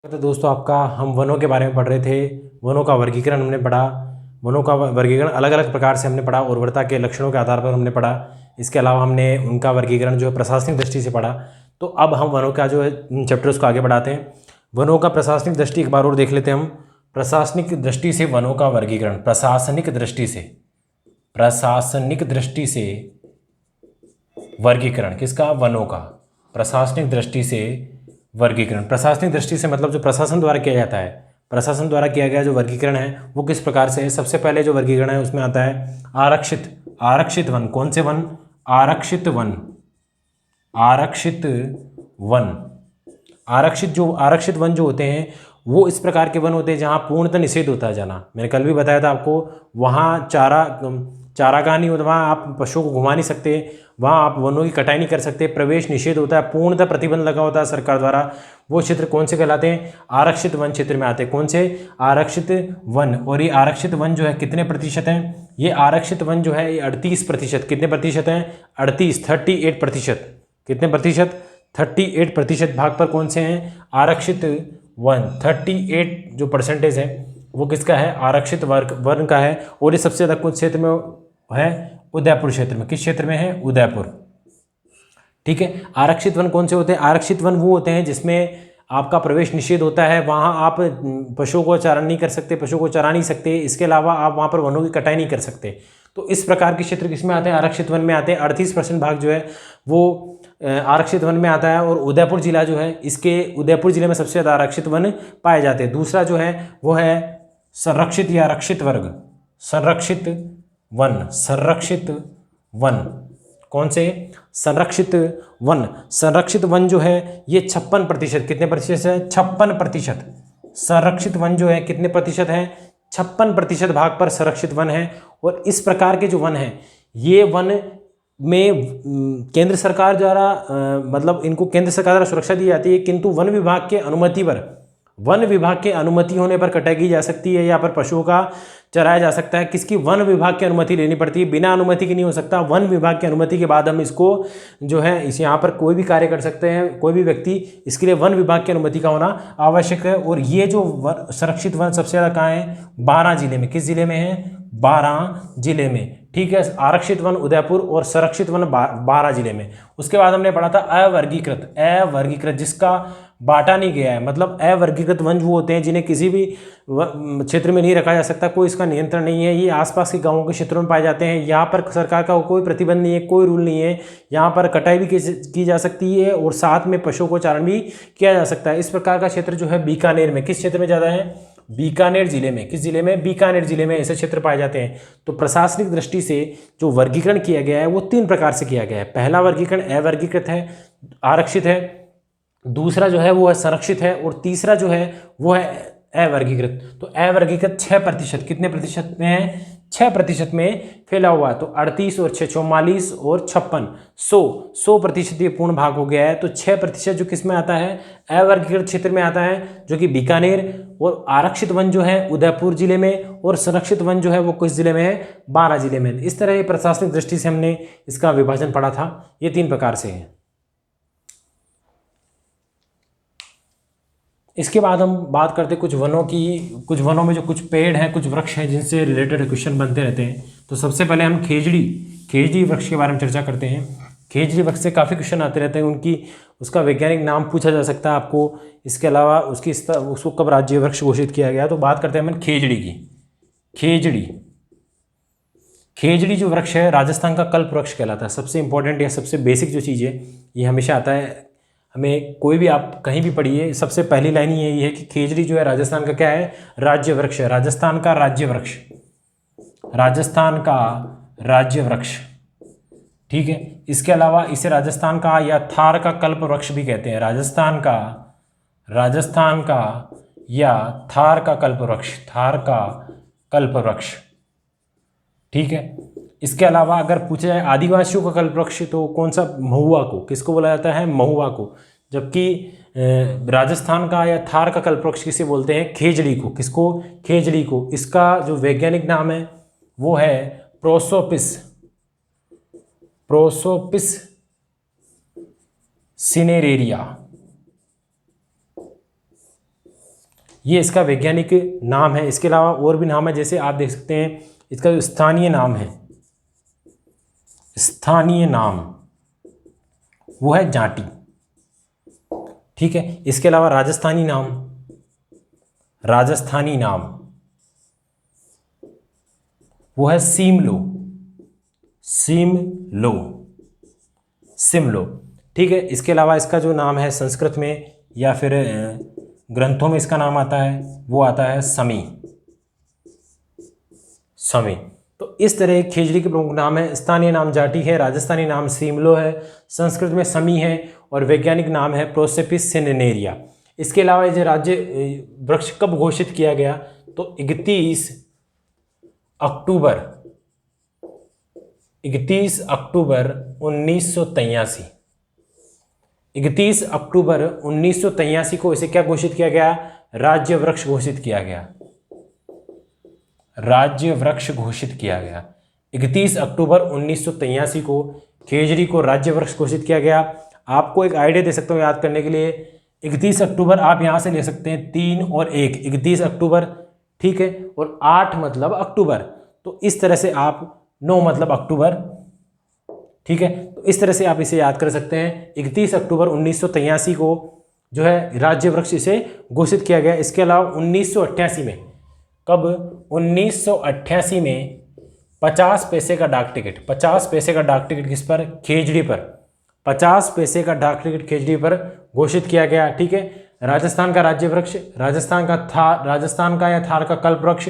तो दोस्तों आपका हम वनों के बारे में पढ़ रहे थे। वनों का वर्गीकरण हमने पढ़ा। वनों का वर्गीकरण अलग अलग प्रकार से हमने पढ़ा। उर्वरता के लक्षणों के आधार पर हमने पढ़ा। इसके अलावा हमने उनका वर्गीकरण जो है प्रशासनिक दृष्टि से पढ़ा। तो अब हम वनों का जो है चैप्टर उसको आगे बढ़ाते हैं। वनों का प्रशासनिक दृष्टि एक बार और देख लेते हैं हम। प्रशासनिक दृष्टि से वनों का वर्गीकरण, प्रशासनिक दृष्टि से वर्गीकरण किसका? वनों का। प्रशासनिक दृष्टि से वर्गीकरण, प्रशासनिक दृष्टि से मतलब जो प्रशासन द्वारा किया जाता है, प्रशासन द्वारा किया गया जो वर्गीकरण है वो किस प्रकार से है। सबसे पहले जो वर्गीकरण है उसमें आता है आरक्षित वन। कौन से वन? आरक्षित वन। आरक्षित वन जो होते हैं वो इस प्रकार के वन होते हैं जहाँ पूर्णतः निषेध होता है जाना। मैंने कल भी बताया था आपको, वहाँ चारागाह नहीं होता, वहाँ आप पशुओं को घुमा नहीं सकते, वहाँ आप वनों की कटाई नहीं कर सकते, प्रवेश निषेध होता है, पूर्णतः प्रतिबंध लगा होता है सरकार द्वारा। वो क्षेत्र कौन से कहलाते हैं? आरक्षित वन क्षेत्र में आते हैं। कौन से? आरक्षित वन। और ये आरक्षित वन जो है कितने प्रतिशत हैं? ये आरक्षित वन जो है ये 38%। कितने प्रतिशत हैं? 38% कितने प्रतिशत? 38% भाग पर कौन से हैं? आरक्षित वन। 38 जो परसेंटेज है वो किसका है? आरक्षित वन का है। और ये सबसे ज़्यादा कुछ क्षेत्र में है? उदयपुर क्षेत्र में। किस क्षेत्र में है? उदयपुर। ठीक है। आरक्षित वन कौन से होते हैं? आरक्षित वन वो होते हैं जिसमें आपका प्रवेश निषेध होता है, वहाँ आप पशुओं को चारण नहीं कर सकते, पशुओं को चरा नहीं सकते, इसके अलावा आप वहाँ पर वनों की कटाई नहीं कर सकते। तो इस प्रकार के क्षेत्र किसमें आते हैं? आरक्षित वन में आते हैं। 38% भाग जो है वो आरक्षित वन में आता है। और उदयपुर जिला जो है, इसके उदयपुर जिले में सबसे ज़्यादा आरक्षित वन पाए जाते हैं। दूसरा जो है वो है संरक्षित या रक्षित वर्ग, संरक्षित वन। कौन से? संरक्षित वन। संरक्षित वन जो है ये 56%। कितने प्रतिशत है? 56%। संरक्षित वन जो है कितने प्रतिशत है? 56% भाग पर संरक्षित वन है। और इस प्रकार के जो वन है ये वन में केंद्र सरकार द्वारा मतलब इनको केंद्र सरकार द्वारा सुरक्षा दी जाती है, किंतु वन विभाग के अनुमति होने पर कटाई की जा सकती है। यहाँ पर पशुओं का चराया जा सकता है। किसकी? वन विभाग की अनुमति लेनी पड़ती है, बिना अनुमति की नहीं हो सकता। वन विभाग की अनुमति के बाद हम इसको जो है इस यहाँ पर कोई भी कार्य कर सकते हैं, कोई भी व्यक्ति। इसके लिए वन विभाग की अनुमति का होना आवश्यक है। और ये जो संरक्षित वन सबसे ज़्यादा कहाँ है? 12 जिले में। किस जिले में है? 12 जिले में। ठीक है। आरक्षित वन उदयपुर और संरक्षित वन 12 जिले में। उसके बाद हमने पढ़ा था अवर्गीकृत जिसका बांटा नहीं गया है। मतलब अवर्गीकृत वन वो होते हैं जिन्हें किसी भी क्षेत्र में नहीं रखा जा सकता, कोई इसका नियंत्रण नहीं है। ये आसपास के गांवों के क्षेत्रों में पाए जाते हैं। यहाँ पर सरकार का कोई प्रतिबंध नहीं है, कोई रूल नहीं है। यहाँ पर कटाई भी की जा सकती है और साथ में पशुओं को चारण भी किया जा सकता है। इस प्रकार का क्षेत्र जो है बीकानेर में। किस क्षेत्र में ज़्यादा है? बीकानेर जिले में। किस जिले में? बीकानेर जिले में ऐसे क्षेत्र पाए जाते हैं। तो प्रशासनिक दृष्टि से जो वर्गीकरण किया गया है वो 3 प्रकार से किया गया है। पहला वर्गीकरण अवर्गीकृत है, आरक्षित है। दूसरा जो है वो है संरक्षित है। और तीसरा जो है वो है अवर्गीकृत। तो अवर्गीकृत 6%। कितने प्रतिशत में है? 6% में फैला हुआ है। तो 38 और 6 44 और 56 100% ये पूर्ण भाग हो गया है। तो 6% जो किस में आता है? अवर्गीकृत क्षेत्र में आता है, जो कि बीकानेर। और आरक्षित वन जो है उदयपुर जिले में, और संरक्षित वन जो है वो किस जिले में है? 12 जिले में। इस तरह ये प्रशासनिक दृष्टि से हमने इसका विभाजन पढ़ा था। ये 3 प्रकार से है। इसके बाद हम बात करते कुछ वनों की। कुछ वनों में जो कुछ पेड़ हैं, कुछ वृक्ष हैं जिनसे रिलेटेड क्वेश्चन बनते रहते हैं। तो सबसे पहले हम खेजड़ी वृक्ष के बारे में चर्चा करते हैं। खेजड़ी वृक्ष से काफ़ी क्वेश्चन आते रहते हैं। उसका वैज्ञानिक नाम पूछा जा सकता है आपको। इसके अलावा उसको कब राज्य वृक्ष घोषित किया गया? तो बात करते हैं हम खेजड़ी की। खेजड़ी जो वृक्ष है राजस्थान का कल्प वृक्ष कहलाता है। सबसे इंपॉर्टेंट या सबसे बेसिक जो चीज़ है ये हमेशा आता है, हमें कोई भी आप कहीं भी पढ़िए, सबसे पहली लाइन ही यही है कि खेजड़ी जो है राजस्थान का क्या है? राज्य वृक्ष है। राजस्थान का राज्य वृक्ष। ठीक है। इसके अलावा इसे राजस्थान का या थार का कल्प वृक्ष भी कहते हैं। राजस्थान का या थार का कल्प वृक्ष। ठीक है। इसके अलावा अगर पूछा जाए आदिवासियों का कल्प वृक्ष तो कौन सा? महुआ को। किसको बोला जाता है? महुआ को। जबकि राजस्थान का या थार का कल्प वृक्ष किसे बोलते हैं? खेजड़ी को। किसको? खेजड़ी को। इसका जो वैज्ञानिक नाम है वो है प्रोसोपिस सिनेरेरिया। ये इसका वैज्ञानिक नाम है। इसके अलावा और भी नाम है, जैसे आप देख सकते हैं इसका जो स्थानीय नाम है, स्थानीय नाम वो है जाटी। ठीक है, इसके अलावा राजस्थानी नाम, राजस्थानी नाम वो है सीमलो, सीमलो, सिमलो। ठीक है, इसके अलावा इसका जो नाम है संस्कृत में या फिर ग्रंथों में इसका नाम आता है वो आता है समी, समी। तो इस तरह खेजड़ी के प्रमुख नाम है। स्थानीय नाम जाटी है, राजस्थानी नाम सीमलो है, संस्कृत में समी है और वैज्ञानिक नाम है प्रोसेपिस सिनेरिया। इसके अलावा ये राज्य वृक्ष कब घोषित किया गया, तो 31 अक्टूबर 1983, 31 अक्टूबर 1983 को इसे क्या घोषित किया गया, राज्य वृक्ष घोषित किया गया, राज्य वृक्ष घोषित किया गया। 31 अक्टूबर 1983 को खेजड़ी को राज्य वृक्ष घोषित किया गया। आपको एक आइडिया दे सकता हूँ याद करने के लिए, 31 अक्टूबर आप यहाँ से ले सकते हैं 3 और 1, 31 अक्टूबर, ठीक है, और 8 मतलब अक्टूबर, तो इस तरह से आप 9 मतलब अक्टूबर, ठीक है, तो इस तरह से आप इसे याद कर सकते हैं। 31 अक्टूबर 1983 को जो है राज्य वृक्ष इसे घोषित किया गया। इसके अलावा 1988 में, कब, 1988 में 50 पैसे का डाक टिकट, 50 पैसे का डाक टिकट किस पर, खेजड़ी पर, 50 पैसे का डाक टिकट खेजड़ी पर घोषित किया गया। ठीक है, राजस्थान का राज्य वृक्ष, राजस्थान का या थार का कल्प वृक्ष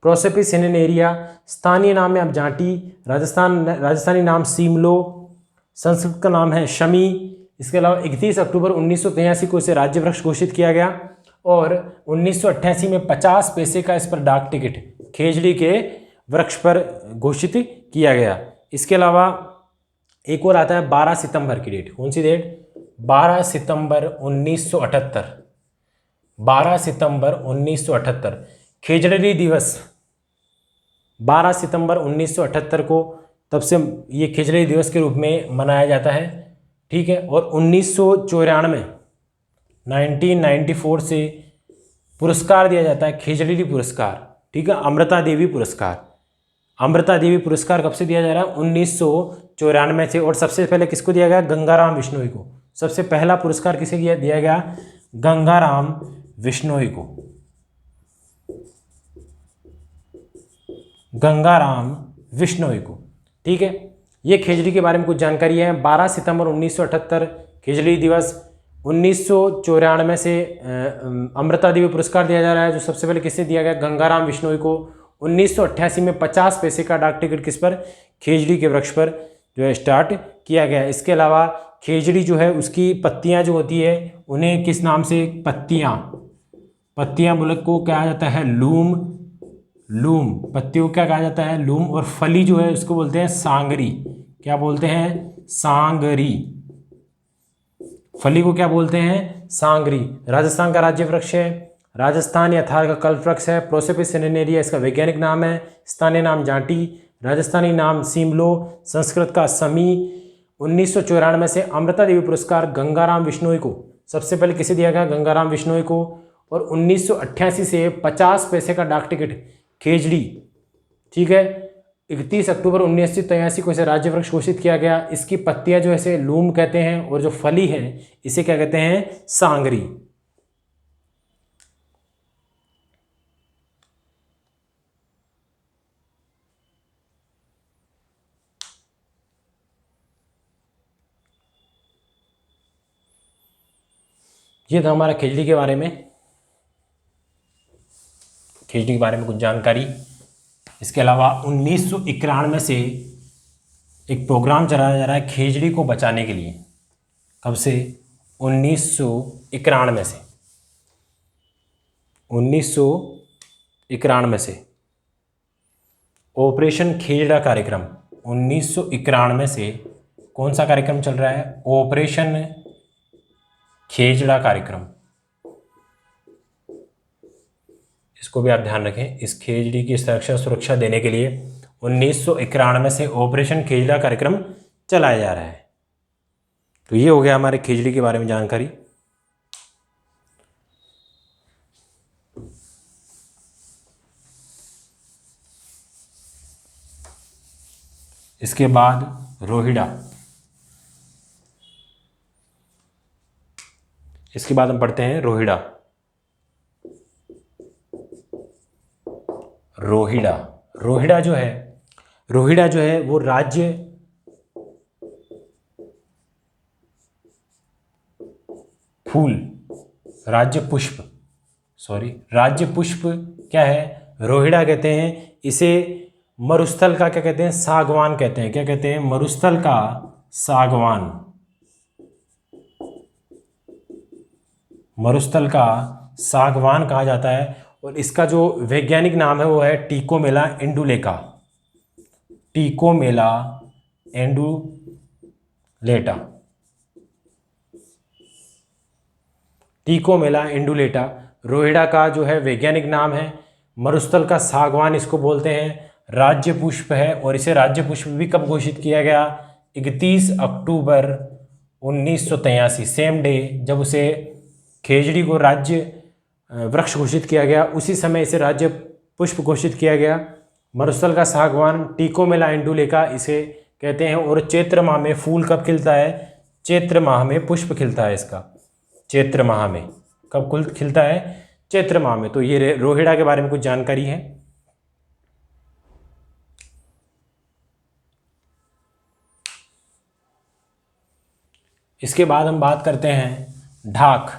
प्रोसेपिस सिनेरिया, स्थानीय नाम है अब जाटी, राजस्थानी नाम सीमलो, संस्कृत का नाम है शमी। इसके अलावा 31 अक्टूबर 1983 को इसे राज्य वृक्ष घोषित किया गया और 1988 में 50 पैसे का इस पर डाक टिकट खेजड़ी के वृक्ष पर घोषित किया गया। इसके अलावा एक और आता है 12 सितंबर की डेट, कौन सी डेट, 12 सितंबर 1978, 12 सितंबर 1978 खेजड़ी दिवस, 12 सितंबर 1978 को तब से ये खेजड़ी दिवस के रूप में मनाया जाता है। ठीक है, और 1994 1994 से पुरस्कार दिया जाता है खेजड़ी पुरस्कार। ठीक है, अमृता देवी पुरस्कार, अमृता देवी पुरस्कार कब से दिया जा रहा है, 1994 से। और सबसे पहले किसको दिया गया, गंगाराम बिश्नोई को, सबसे पहला पुरस्कार किसे दिया गया, गंगाराम बिश्नोई को, गंगाराम बिश्नोई को। ठीक है, ये खेजड़ी के बारे में कुछ जानकारी है। 12 सितंबर 1978 खेजड़ी दिवस, 1994 से अमृता देवी पुरस्कार दिया जा रहा है, जो सबसे पहले किससे दिया गया, गंगाराम बिश्नोई को। 1988 में 50 पैसे का डाक टिकट किस पर, खेजड़ी के वृक्ष पर जो है स्टार्ट किया गया। इसके अलावा खेजड़ी जो है उसकी पत्तियां जो होती है उन्हें किस नाम से, पत्तियां बुलक को कहा जाता है लूम, लूम, पत्तियों को क्या कहा जाता है, लूम। और फली जो है उसको बोलते हैं सांगरी, क्या बोलते हैं, सांगरी, फली को क्या बोलते हैं, सांगरी। राजस्थान का राज्य वृक्ष है, राजस्थान या थार का कल्प वृक्ष है, प्रोसेपिस सिनेरिया इसका वैज्ञानिक नाम है, स्थानीय नाम जाटी, राजस्थानी नाम सीमलो, संस्कृत का समी। 1994 से अमृता देवी पुरस्कार गंगाराम बिश्नोई को, सबसे पहले किसे दिया गया, गंगाराम बिश्नोई को। और 1988 से 50 पैसे का डाक टिकट खेजड़ी, ठीक है, 31 अक्टूबर 1983 को इसे राज्य वृक्ष घोषित किया गया। इसकी पत्तियां जो ऐसे लूम कहते हैं और जो फली है इसे क्या कहते हैं, सांगरी। ये था हमारा खेजड़ी के बारे में, खेजड़ी के बारे में कुछ जानकारी। इसके अलावा 1991 से एक प्रोग्राम चलाया जा रहा है खेजड़ी को बचाने के लिए। कब से, 1991 से, 1991 से ऑपरेशन खेजड़ा कार्यक्रम, 1991 से कौन सा कार्यक्रम चल रहा है, ऑपरेशन खेजड़ा कार्यक्रम। इसको भी आप ध्यान रखें, इस खेजड़ी की सुरक्षा देने के लिए 1991 से ऑपरेशन खेजड़ा कार्यक्रम चलाया जा रहा है। तो ये हो गया हमारे खेजड़ी के बारे में जानकारी। इसके बाद रोहिड़ा, इसके बाद हम पढ़ते हैं रोहिड़ा। रोहिड़ा, रोहिड़ा जो है, रोहिड़ा जो है वो राज्य फूल, राज्य पुष्प, सॉरी राज्य पुष्प क्या है, रोहिड़ा कहते हैं। इसे मरुस्थल का क्या कहते हैं, सागवान कहते हैं। क्या कहते हैं, मरुस्थल का सागवान, मरुस्थल का सागवान कहा जाता है। और इसका जो वैज्ञानिक नाम है वो है टिकोमेला इंडुलेका, टिकोमेला इंडुलेटा, टिकोमेला इंडुलेटा रोहिड़ा का जो है वैज्ञानिक नाम है। मरुस्थल का सागवान इसको बोलते हैं। राज्य पुष्प है और इसे राज्य पुष्प भी कब घोषित किया गया, 31 अक्टूबर 1983, सेम डे जब उसे खेजड़ी को राज्य वृक्ष घोषित किया गया, उसी समय इसे राज्य पुष्प घोषित किया गया। मरुस्थल का सागवान, टिकोमेला इंडुलेका इसे कहते हैं। और चैत्र माह में फूल कब खिलता है, चैत्र माह में पुष्प खिलता है इसका, चैत्र माह में। कब खिलता है, चैत्र माह में। तो ये रोहिड़ा के बारे में कुछ जानकारी है। इसके बाद हम बात करते हैं ढाक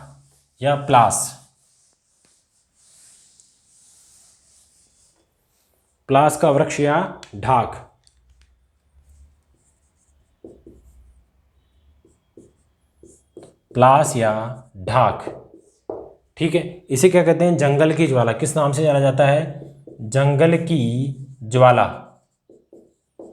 या प्लास। प्लास का वृक्ष या ढाक, प्लास या ढाक, ठीक है। इसे क्या कहते हैं, जंगल की ज्वाला। किस नाम से जाना जाता है, जंगल की ज्वाला,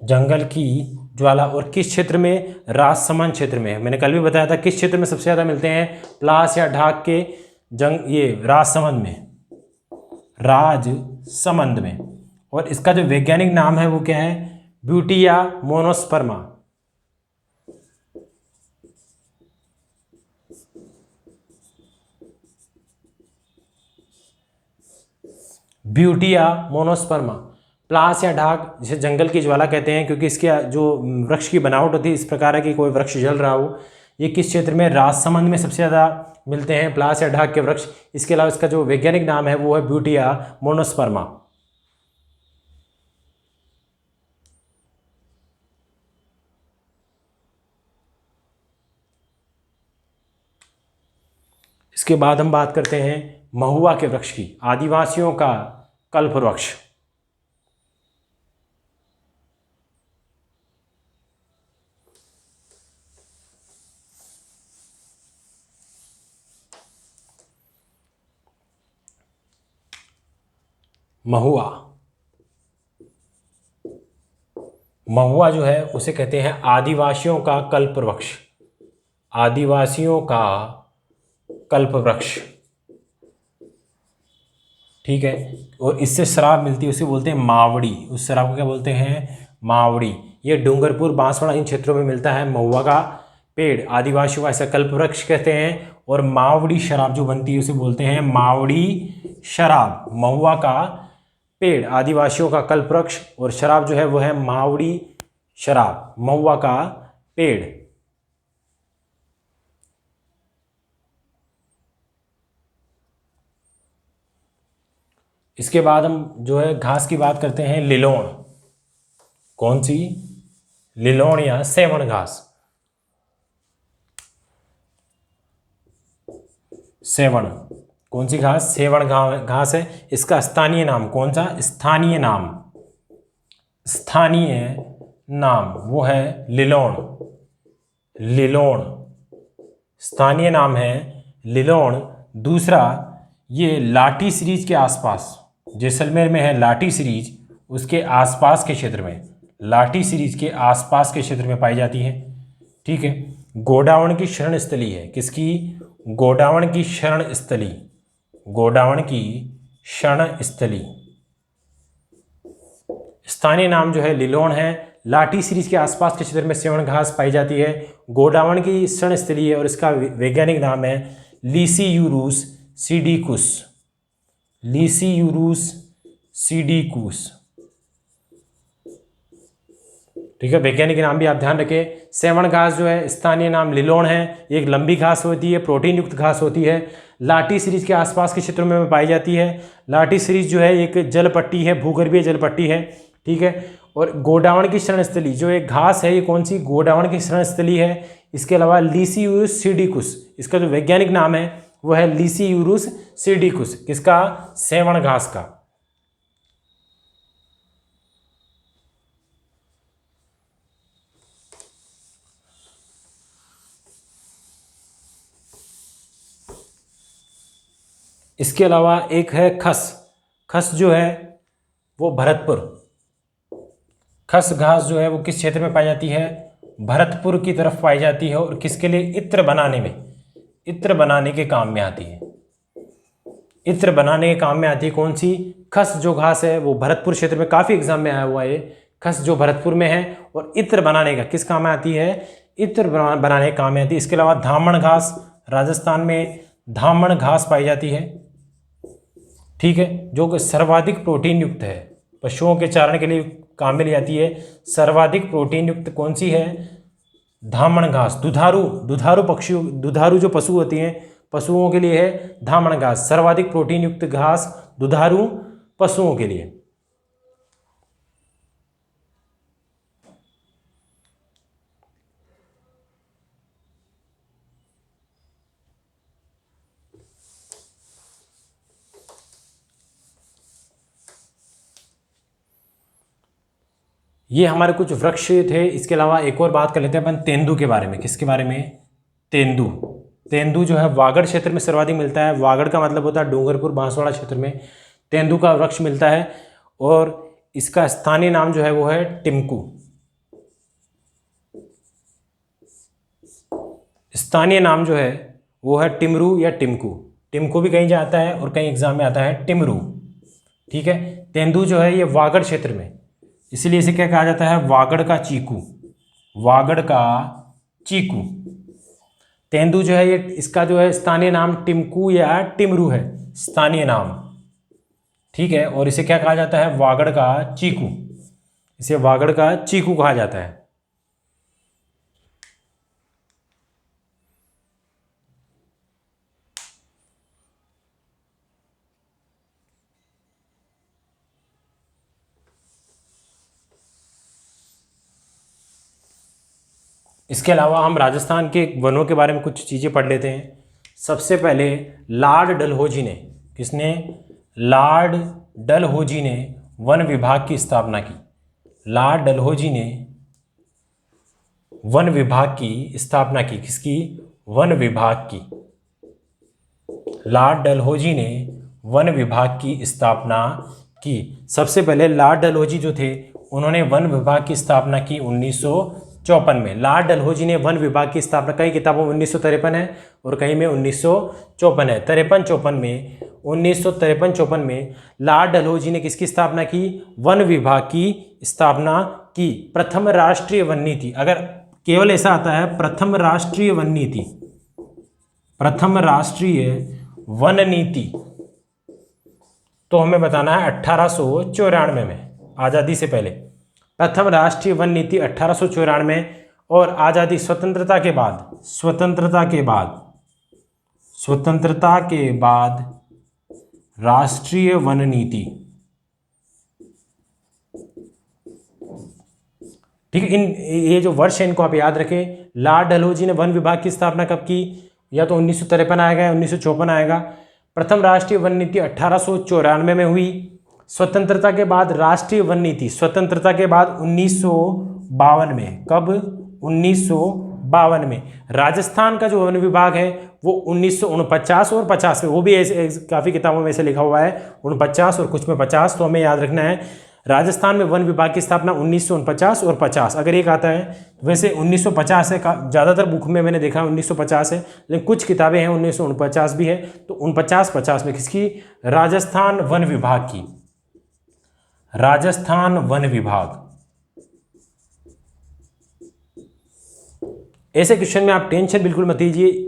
जंगल की ज्वाला। और किस क्षेत्र में, राजसमंद क्षेत्र में। मैंने कल भी बताया था किस क्षेत्र में सबसे ज़्यादा मिलते हैं प्लास या ढाक के, ये राजसमंद में, राजसमंद में। और इसका जो वैज्ञानिक नाम है वो क्या है, ब्यूटिया मोनोस्पर्मा, ब्यूटिया मोनोस्पर्मा। प्लास या ढाक जिसे जंगल की ज्वाला कहते हैं क्योंकि इसके जो वृक्ष की बनावट होती है इस प्रकार है कि कोई वृक्ष जल रहा हो। ये किस क्षेत्र में, राजसमंद में सबसे ज़्यादा मिलते हैं प्लास या ढाक के वृक्ष। इसके अलावा इसका जो वैज्ञानिक नाम है वो है ब्यूटिया मोनोस्पर्मा। इसके बाद हम बात करते हैं महुआ के वृक्ष की, आदिवासियों का कल्प वृक्ष। महुआ, महुआ जो है उसे कहते हैं आदिवासियों का कल्प वृक्ष, आदिवासियों का कल्प वृक्ष, ठीक है। और इससे शराब मिलती है, उसे बोलते हैं मावड़ी। उस शराब को क्या बोलते हैं, मावड़ी। ये डूंगरपुर, बांसवाड़ा इन क्षेत्रों में मिलता है। महुआ का पेड़ आदिवासियों का ऐसा कल्प वृक्ष कहते हैं। और मावड़ी शराब जो बनती है उसे बोलते हैं मावड़ी शराब। महुआ का पेड़ आदिवासियों का कल्प वृक्ष और शराब जो है वो है मावड़ी शराब, महुआ का पेड़। इसके बाद हम जो है घास की बात करते हैं, लिलोण। कौन सी, लिलोण या सेवण घास, सेवण। कौन सी घास, सेवण घास है। इसका स्थानीय नाम कौन सा, स्थानीय नाम, स्थानीय नाम वो है लिलोण, लिलोण स्थानीय नाम है लिलोण। दूसरा, ये लाठी सीरीज के आसपास, जैसलमेर में है लाठी सीरीज, उसके आसपास के क्षेत्र में, लाठी सीरीज के आसपास के क्षेत्र में पाई जाती है, ठीक है। गोडावण की शरण स्थली है, किसकी, गोडावण की शरण स्थली, गोडावण की शरण स्थली। स्थानीय नाम जो है लिलोण है। लाठी सीरीज के आसपास के क्षेत्र में सेवण घास पाई जाती है। गोडावण की शरण स्थली है और इसका वैज्ञानिक नाम है लीसियूरुस सीडिकुस, लीसियूरुस सीडिकुस। ठीक है, वैज्ञानिक नाम भी आप ध्यान रखें। सेवण घास जो है स्थानीय नाम लिलोण है, एक लंबी घास होती है, प्रोटीन युक्त घास होती है, लाटी सीरीज के आसपास के क्षेत्रों में पाई जाती है। लाटी सीरीज जो है एक जल पट्टी है, भूगर्भीय जल पट्टी है, ठीक है। और गोडावण की शरणस्थली जो एक घास है, ये कौन सी, गोडावण की शरणस्थली है। इसके अलावा लीसियूरुस सिडिकुस, इसका जो वैज्ञानिक नाम है वो है लीसियूरुस सिडिकुस, किसका, सेवण घास का। इसके अलावा एक है खस। खस जो है वो भरतपुर, खस घास जो है वो किस क्षेत्र में पाई जाती है, भरतपुर की तरफ पाई जाती है। और किसके लिए, इत्र बनाने में, इत्र बनाने के काम में आती है। इत्र बनाने के काम में आती है कौन सी, खस जो घास है वो भरतपुर क्षेत्र में, काफ़ी एग्जाम में आया हुआ है। खस जो भरतपुर में है और इत्र बनाने का किस काम में आती है, इत्र बनाने के काम में आती है। इसके अलावा धामण घास, राजस्थान में धामण घास पाई जाती है, ठीक है, जो कि सर्वाधिक प्रोटीन युक्त है, पशुओं के चारण के लिए काम में ली जाती है। सर्वाधिक प्रोटीन युक्त कौन सी है, धामण घास। दुधारू पक्षियों, दुधारू जो पशु होती हैं पशुओं के लिए है धामण घास, सर्वाधिक प्रोटीन युक्त घास दुधारू पशुओं के लिए। ये हमारे कुछ वृक्ष थे। इसके अलावा एक और बात कर लेते हैं अपन तेंदू के बारे में। किसके बारे में, तेंदू। तेंदू जो है वागड़ क्षेत्र में सर्वाधिक मिलता है। वागड़ का मतलब होता है डूंगरपुर बांसवाड़ा क्षेत्र में तेंदू का वृक्ष मिलता है। और इसका स्थानीय नाम जो है वो है टिमकू। स्थानीय नाम जो है वो है टिमरू या टिमकू। टिमकू भी कहीं जाता है और कहीं एग्जाम में आता है टिमरू, ठीक है। तेंदू जो है ये वागड़ क्षेत्र में, इसलिए इसे क्या कहा जाता है, वागड़ का चीकू। वागड़ का चीकू। तेंदू जो है ये, इसका जो है स्थानीय नाम टिमकू या टिमरू है, स्थानीय नाम, ठीक है। और इसे क्या कहा जाता है, वागड़ का चीकू। इसे वागड़ का चीकू कहा जाता है। इसके अलावा हम राजस्थान के वनों के बारे में कुछ चीज़ें पढ़ लेते हैं। सबसे पहले लॉर्ड डलहौजी ने, किसने, लॉर्ड डलहौजी ने वन विभाग की स्थापना की। लॉर्ड डलहौजी ने वन विभाग की स्थापना की। किसकी, वन विभाग की। लॉर्ड डलहौजी ने वन विभाग की स्थापना की। सबसे पहले लॉर्ड डलहौजी जो थे उन्होंने वन विभाग की स्थापना की 1954 में। लॉर्ड डलहौजी ने वन विभाग की स्थापना, कई किताबों में 1953 है और कहीं में 1954 है। 1953-54 में लॉर्ड डलहौजी ने किसकी स्थापना की, वन विभाग की स्थापना की। प्रथम राष्ट्रीय वन नीति, अगर केवल ऐसा आता है प्रथम राष्ट्रीय वन नीति, प्रथम राष्ट्रीय वन नीति, तो हमें बताना है 1894 में, आज़ादी से पहले। प्रथम राष्ट्रीय वन नीति 1894 और आज़ादी, स्वतंत्रता के बाद, स्वतंत्रता के बाद राष्ट्रीय वन नीति, ठीक है। ये जो वर्ष है इनको आप याद रखें। लॉर्ड डलहौजी ने वन विभाग की स्थापना कब की, या तो 1953 आएगा या 1954 आएगा। प्रथम राष्ट्रीय वन नीति 1894 में हुई। स्वतंत्रता के बाद राष्ट्रीय वन नीति, स्वतंत्रता के बाद 1952 में, कब, 1952 में। राजस्थान का जो वन विभाग है वो 1949 और 50 में, वो भी ऐसे काफ़ी किताबों में ऐसे लिखा हुआ है 49 और कुछ में 50, तो हमें याद रखना है राजस्थान में वन विभाग की स्थापना 1949 और 50। अगर एक आता है, वैसे 1950 है, ज़्यादातर बुक में मैंने देखा 1950 है, लेकिन कुछ किताबें हैं 1949 भी है। तो 49-50 में किसकी, राजस्थान वन विभाग की, राजस्थान वन विभाग। ऐसे क्वेश्चन में आप टेंशन बिल्कुल मत लीजिए,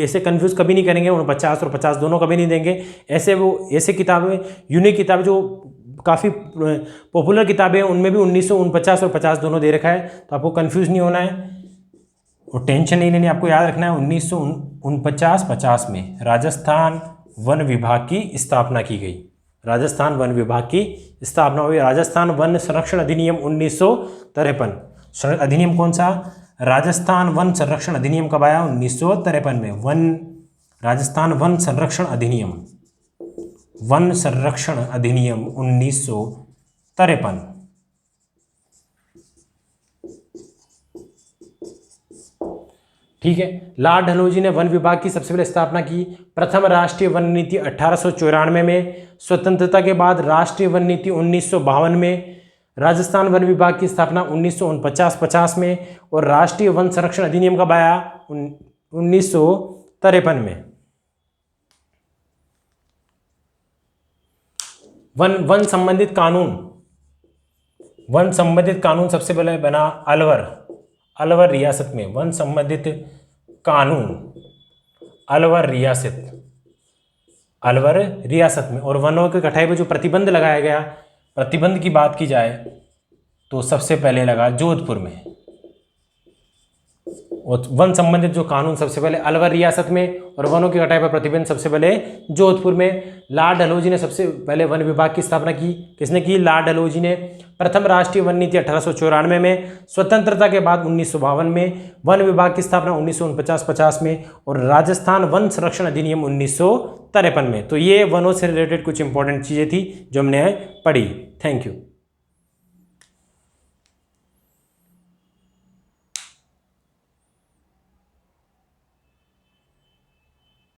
ऐसे कंफ्यूज कभी नहीं करेंगे। 49 और 50 दोनों कभी नहीं देंगे। ऐसे किताबें, यूनिक किताबें जो काफ़ी पॉपुलर किताबें हैं, उनमें भी 1949 और 50 दोनों दे रखा है, तो आपको कंफ्यूज नहीं होना है और टेंशन नहीं लेनी, आपको याद रखना है 1949-50 में राजस्थान वन विभाग की स्थापना की गई। राजस्थान वन विभाग की स्थापना हुई। राजस्थान वन संरक्षण अधिनियम 1953। अधिनियम कौन सा? राजस्थान वन संरक्षण अधिनियम कब आया? 1953 में। राजस्थान वन संरक्षण अधिनियम 1953। ठीक है। लॉर्ड डलहौजी ने वन विभाग की सबसे पहले स्थापना की। प्रथम राष्ट्रीय वन नीति 1894 में। स्वतंत्रता के बाद राष्ट्रीय वन नीति 1952 में। राजस्थान वन विभाग की स्थापना 1949-50 में। और राष्ट्रीय वन संरक्षण अधिनियम कब आया? 1953 में। वन संबंधित कानून सबसे पहले बना अलवर रियासत में। वन संबंधित कानून अलवर रियासत में। और वनों की कटाई पर जो प्रतिबंध लगाया गया, प्रतिबंध की बात की जाए तो सबसे पहले लगा जोधपुर में। और वन संबंधित जो कानून सबसे पहले अलवर रियासत में, और वनों की कटाई पर प्रतिबंध सबसे पहले जोधपुर में। लॉर्ड डलहौजी ने सबसे पहले वन विभाग की स्थापना की। किसने की? लॉर्ड डलहौजी ने। प्रथम राष्ट्रीय वन नीति 1894 में। स्वतंत्रता के बाद 1952 में। वन विभाग की स्थापना 1949-50 में। और राजस्थान वन संरक्षण अधिनियम 1953 में। तो ये वनों से रिलेटेड कुछ इंपॉर्टेंट चीज़ें थी जो हमने पढ़ी। Thank you.